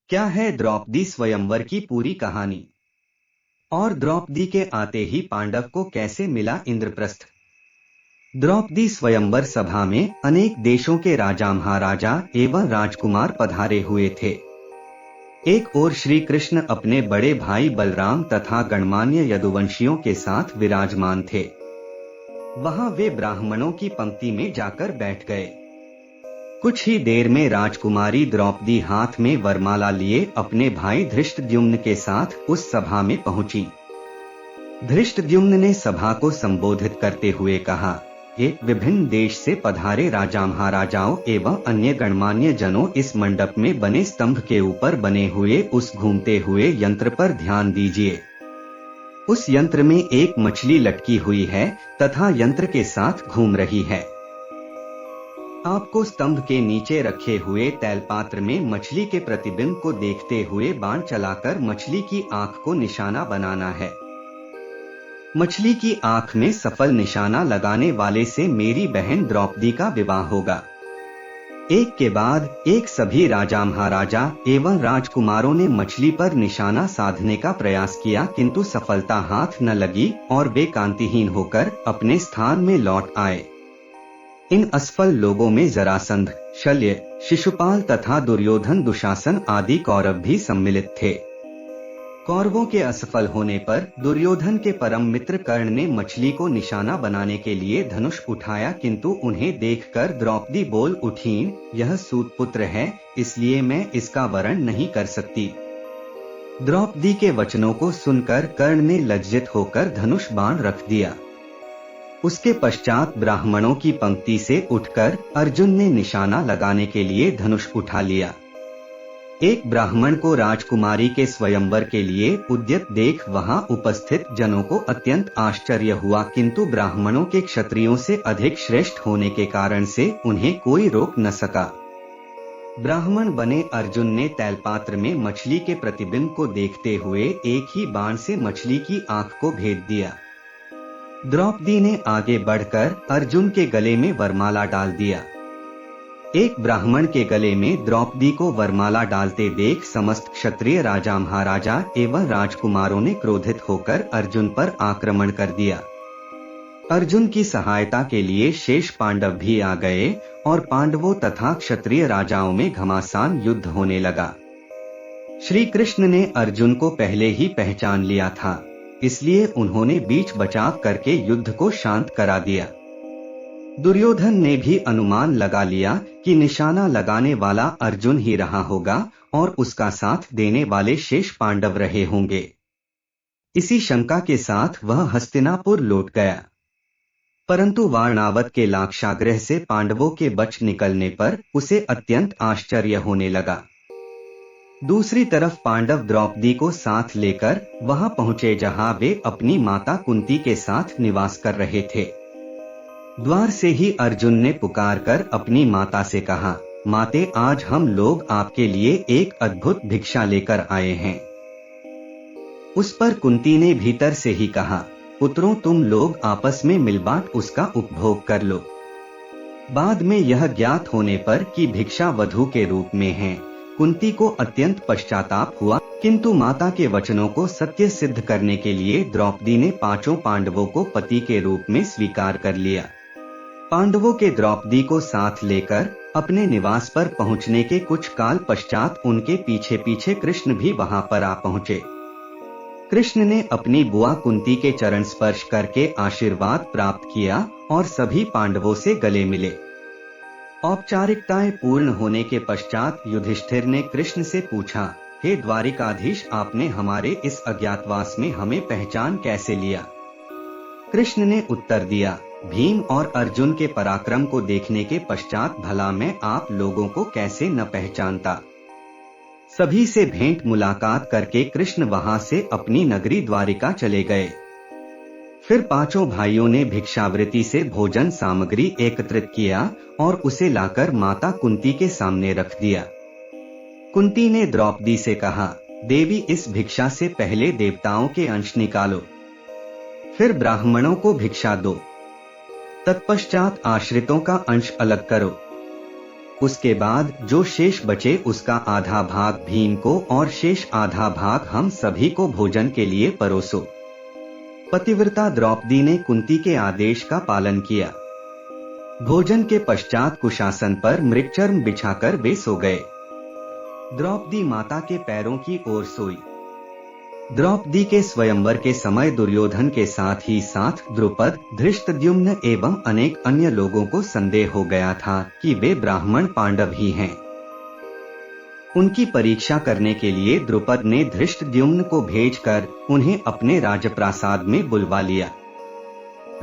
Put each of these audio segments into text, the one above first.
क्या है द्रौपदी स्वयंवर की पूरी कहानी और द्रौपदी के आते ही पांडव को कैसे मिला इंद्रप्रस्थ। द्रौपदी स्वयंवर सभा में अनेक देशों के राजा महाराजा एवं राजकुमार पधारे हुए थे। एक ओर श्री कृष्ण अपने बड़े भाई बलराम तथा गणमान्य यदुवंशियों के साथ विराजमान थे। वहां वे ब्राह्मणों की पंक्ति में जाकर बैठ गए। कुछ ही देर में राजकुमारी द्रौपदी हाथ में वरमाला लिए अपने भाई धृष्टद्युम्न के साथ उस सभा में पहुंची। धृष्टद्युम्न ने सभा को संबोधित करते हुए कहा, हे विभिन्न देश से पधारे राजा महाराजाओं एवं अन्य गणमान्य जनों, इस मंडप में बने स्तंभ के ऊपर बने हुए उस घूमते हुए यंत्र पर ध्यान दीजिए। उस यंत्र में एक मछली लटकी हुई है तथा यंत्र के साथ घूम रही है। आपको स्तंभ के नीचे रखे हुए तैलपात्र में मछली के प्रतिबिंब को देखते हुए बाण चलाकर मछली की आंख को निशाना बनाना है। मछली की आंख में सफल निशाना लगाने वाले से मेरी बहन द्रौपदी का विवाह होगा। एक के बाद एक सभी राजा महाराजा एवं राजकुमारों ने मछली पर निशाना साधने का प्रयास किया, किंतु सफलता हाथ न लगी और वे कांतिहीन होकर अपने स्थान में लौट आए। इन असफल लोगों में जरासंध, शल्य, शिशुपाल तथा दुर्योधन, दुशासन आदि कौरव भी सम्मिलित थे। कौरवों के असफल होने पर दुर्योधन के परम मित्र कर्ण ने मछली को निशाना बनाने के लिए धनुष उठाया, किंतु उन्हें देखकर द्रौपदी बोल उठीं, यह सूतपुत्र है, इसलिए मैं इसका वरण नहीं कर सकती। द्रौपदी के वचनों को सुनकर कर्ण ने लज्जित होकर धनुष बाण रख दिया। उसके पश्चात ब्राह्मणों की पंक्ति से उठकर अर्जुन ने निशाना लगाने के लिए धनुष उठा लिया। एक ब्राह्मण को राजकुमारी के स्वयंवर के लिए उद्यत देख वहां उपस्थित जनों को अत्यंत आश्चर्य हुआ, किंतु ब्राह्मणों के क्षत्रियों से अधिक श्रेष्ठ होने के कारण से उन्हें कोई रोक न सका। ब्राह्मण बने अर्जुन ने तैलपात्र में मछली के प्रतिबिंब को देखते हुए एक ही बाण से मछली की आंख को भेद दिया। द्रौपदी ने आगे बढ़कर अर्जुन के गले में वरमाला डाल दिया। एक ब्राह्मण के गले में द्रौपदी को वरमाला डालते देख समस्त क्षत्रिय राजा महाराजा एवं राजकुमारों ने क्रोधित होकर अर्जुन पर आक्रमण कर दिया। अर्जुन की सहायता के लिए शेष पांडव भी आ गए और पांडवों तथा क्षत्रिय राजाओं में घमासान युद्ध होने लगा। श्री कृष्ण ने अर्जुन को पहले ही पहचान लिया था, इसलिए उन्होंने बीच बचाव करके युद्ध को शांत करा दिया। दुर्योधन ने भी अनुमान लगा लिया कि निशाना लगाने वाला अर्जुन ही रहा होगा और उसका साथ देने वाले शेष पांडव रहे होंगे। इसी शंका के साथ वह हस्तिनापुर लौट गया, परंतु वारणावत के लाक्षागृह से पांडवों के बच निकलने पर उसे अत्यंत आश्चर्य होने लगा। दूसरी तरफ पांडव द्रौपदी को साथ लेकर वहां पहुंचे जहां वे अपनी माता कुंती के साथ निवास कर रहे थे। द्वार से ही अर्जुन ने पुकारकर अपनी माता से कहा, माते, आज हम लोग आपके लिए एक अद्भुत भिक्षा लेकर आए हैं। उस पर कुंती ने भीतर से ही कहा, पुत्रों, तुम लोग आपस में मिलबांट उसका उपभोग कर लो। बाद में यह ज्ञात होने पर कि भिक्षा वधू के रूप में है, कुंती को अत्यंत पश्चाताप हुआ, किंतु माता के वचनों को सत्य सिद्ध करने के लिए द्रौपदी ने पांचों पांडवों को पति के रूप में स्वीकार कर लिया। पांडवों के द्रौपदी को साथ लेकर अपने निवास पर पहुंचने के कुछ काल पश्चात उनके पीछे पीछे कृष्ण भी वहां पर आ पहुंचे। कृष्ण ने अपनी बुआ कुंती के चरण स्पर्श करके आशीर्वाद प्राप्त किया और सभी पांडवों से गले मिले। औपचारिकताएं पूर्ण होने के पश्चात युधिष्ठिर ने कृष्ण से पूछा, हे द्वारिकाधीश, आपने हमारे इस अज्ञातवास में हमें पहचान कैसे लिया? कृष्ण ने उत्तर दिया, भीम और अर्जुन के पराक्रम को देखने के पश्चात भला मैं आप लोगों को कैसे न पहचानता। सभी से भेंट मुलाकात करके कृष्ण वहां से अपनी नगरी द्वारिका चले गए। फिर पांचों भाइयों ने भिक्षावृत्ति से भोजन सामग्री एकत्रित किया और उसे लाकर माता कुंती के सामने रख दिया। कुंती ने द्रौपदी से कहा, देवी, इस भिक्षा से पहले देवताओं के अंश निकालो, फिर ब्राह्मणों को भिक्षा दो, तत्पश्चात आश्रितों का अंश अलग करो। उसके बाद जो शेष बचे उसका आधा भाग भीम को और शेष आधा भाग हम सभी को भोजन के लिए परोसो। पतिव्रता द्रौपदी ने कुंती के आदेश का पालन किया। भोजन के पश्चात कुशासन पर मृगचर्म बिछाकर वे सो गए। द्रौपदी माता के पैरों की ओर सोई। द्रौपदी के स्वयंवर के समय दुर्योधन के साथ ही साथ द्रुपद, धृष्टद्युम्न एवं अनेक अन्य लोगों को संदेह हो गया था कि वे ब्राह्मण पांडव ही हैं। उनकी परीक्षा करने के लिए द्रुपद ने धृष्टद्युम्न को भेजकर उन्हें अपने राजप्रासाद में बुलवा लिया।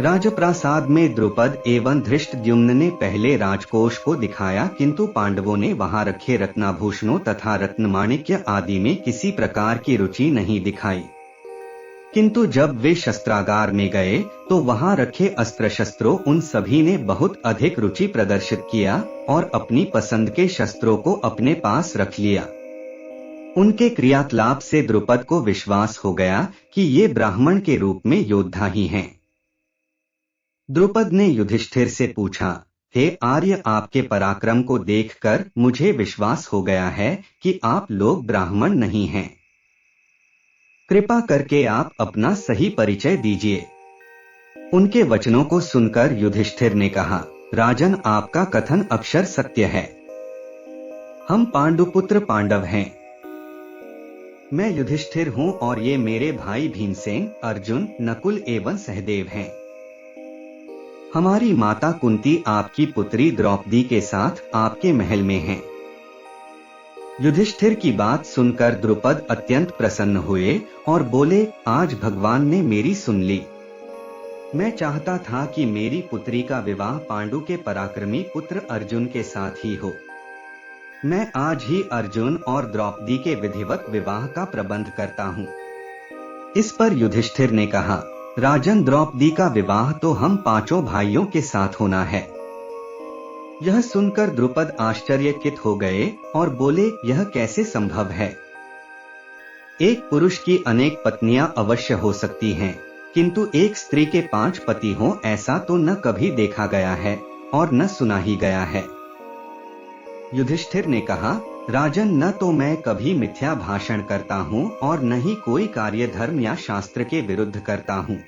राजप्रासाद में द्रुपद एवं धृष्टद्युम्न ने पहले राजकोष को दिखाया, किंतु पांडवों ने वहां रखे रत्नाभूषणों तथा रत्नमाणिक्य आदि में किसी प्रकार की रुचि नहीं दिखाई। किंतु जब वे शस्त्रागार में गए तो वहां रखे अस्त्र शस्त्रों उन सभी ने बहुत अधिक रुचि प्रदर्शित किया और अपनी पसंद के शस्त्रों को अपने पास रख लिया। उनके क्रियाकलाप से द्रुपद को विश्वास हो गया कि ये ब्राह्मण के रूप में योद्धा ही हैं। द्रुपद ने युधिष्ठिर से पूछा, हे आर्य, आपके पराक्रम को देखकर मुझे विश्वास हो गया है कि आप लोग ब्राह्मण नहीं हैं। कृपा करके आप अपना सही परिचय दीजिए। उनके वचनों को सुनकर युधिष्ठिर ने कहा, राजन, आपका कथन अक्षर सत्य है। हम पांडुपुत्र पांडव हैं। मैं युधिष्ठिर हूं और ये मेरे भाई भीमसेन, अर्जुन, नकुल एवं सहदेव हैं। हमारी माता कुंती आपकी पुत्री द्रौपदी के साथ आपके महल में हैं। युधिष्ठिर की बात सुनकर द्रुपद अत्यंत प्रसन्न हुए और बोले, आज भगवान ने मेरी सुन ली। मैं चाहता था कि मेरी पुत्री का विवाह पांडु के पराक्रमी पुत्र अर्जुन के साथ ही हो। मैं आज ही अर्जुन और द्रौपदी के विधिवत विवाह का प्रबंध करता हूँ। इस पर युधिष्ठिर ने कहा, राजन, द्रौपदी का विवाह तो हम पांचों भाइयों के साथ होना है। यह सुनकर द्रुपद आश्चर्यचकित हो गए और बोले, यह कैसे संभव है? एक पुरुष की अनेक पत्नियां अवश्य हो सकती हैं, किंतु एक स्त्री के 5 पति हों ऐसा तो न कभी देखा गया है और न सुना ही गया है। युधिष्ठिर ने कहा, राजन, न तो मैं कभी मिथ्या भाषण करता हूँ और न ही कोई कार्य धर्म या शास्त्र के विरुद्ध करता हूँ।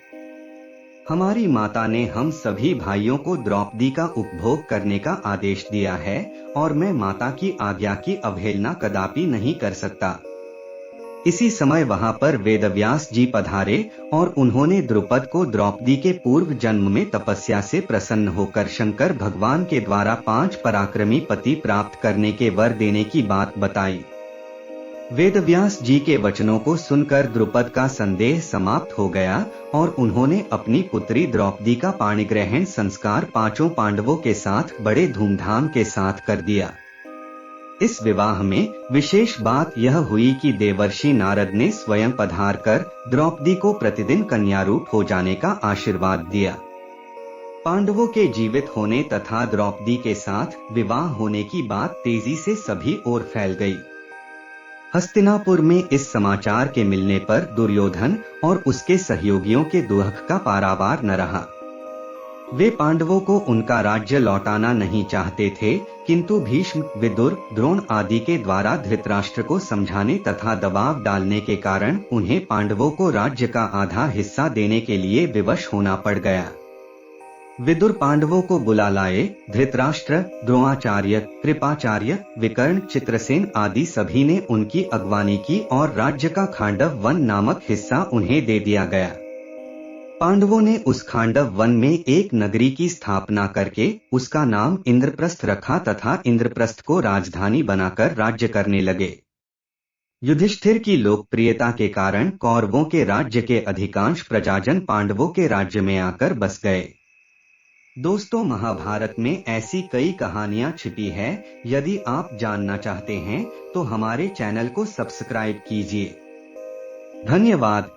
हमारी माता ने हम सभी भाइयों को द्रौपदी का उपभोग करने का आदेश दिया है और मैं माता की आज्ञा की अवहेलना कदापि नहीं कर सकता। इसी समय वहां पर वेदव्यास जी पधारे और उन्होंने द्रुपद को द्रौपदी के पूर्व जन्म में तपस्या से प्रसन्न होकर शंकर भगवान के द्वारा 5 पराक्रमी पति प्राप्त करने के वर देने की बात बताई। वेदव्यास जी के वचनों को सुनकर द्रुपद का संदेह समाप्त हो गया और उन्होंने अपनी पुत्री द्रौपदी का पाणिग्रहण संस्कार 5 पांडवों के साथ बड़े धूमधाम के साथ कर दिया। इस विवाह में विशेष बात यह हुई कि देवर्षि नारद ने स्वयं पधार कर द्रौपदी को प्रतिदिन कन्या रूप हो जाने का आशीर्वाद दिया। पांडवों के जीवित होने तथा द्रौपदी के साथ विवाह होने की बात तेजी से सभी ओर फैल गई। हस्तिनापुर में इस समाचार के मिलने पर दुर्योधन और उसके सहयोगियों के दुख का पारावार न रहा। वे पांडवों को उनका राज्य लौटाना नहीं चाहते थे, किंतु भीष्म, विदुर, द्रोण आदि के द्वारा धृतराष्ट्र को समझाने तथा दबाव डालने के कारण उन्हें पांडवों को राज्य का आधा हिस्सा देने के लिए विवश होना पड़ गया। विदुर पांडवों को बुला लाए। धृतराष्ट्र, द्रोणाचार्य, कृपाचार्य, विकर्ण, चित्रसेन आदि सभी ने उनकी अगवानी की और राज्य का खांडव वन नामक हिस्सा उन्हें दे दिया गया। पांडवों ने उस खांडव वन में एक नगरी की स्थापना करके उसका नाम इंद्रप्रस्थ रखा तथा इंद्रप्रस्थ को राजधानी बनाकर राज्य करने लगे। युधिष्ठिर की लोकप्रियता के कारण कौरवों के राज्य के अधिकांश प्रजाजन पांडवों के राज्य में आकर बस गए। दोस्तों, महाभारत में ऐसी कई कहानियां छिपी है। यदि आप जानना चाहते हैं तो हमारे चैनल को सब्सक्राइब कीजिए। धन्यवाद।